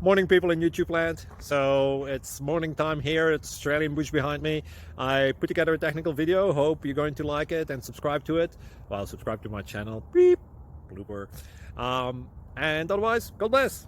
Morning, people in YouTube land. So it's morning time here. It's Australian bush behind me. I put together a technical video. Hope you're going to like it and subscribe to it. Well, subscribe to my channel. Beep, blooper. And otherwise, God bless.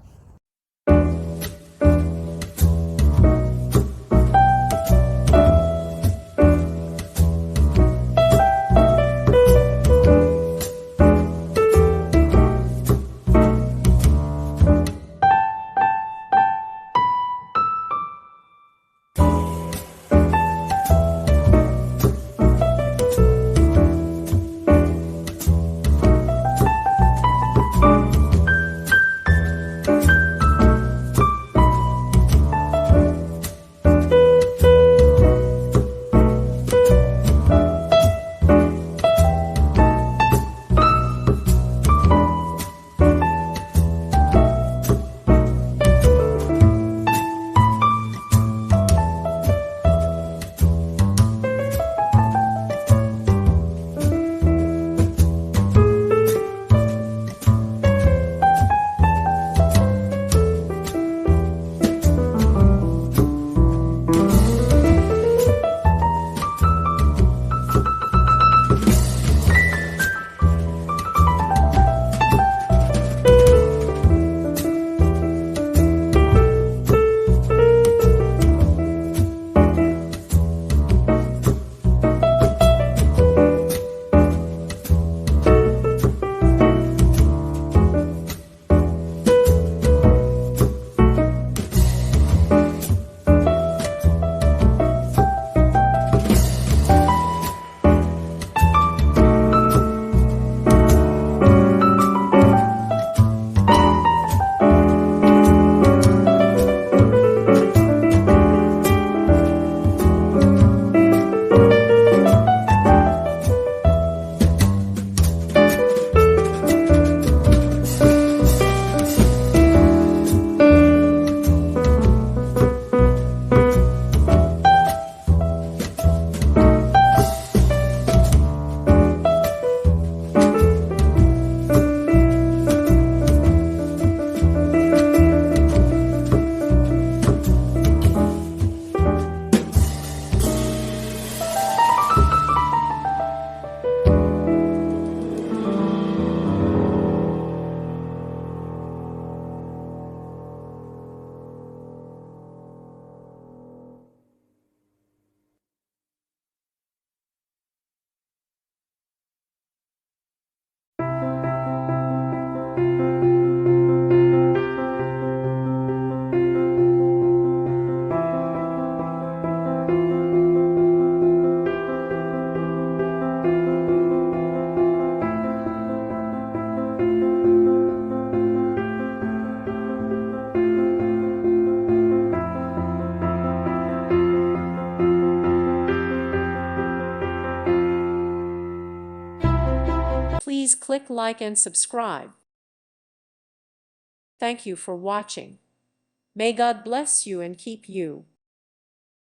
Please click like and subscribe. Thank you for watching. May God bless you and keep you.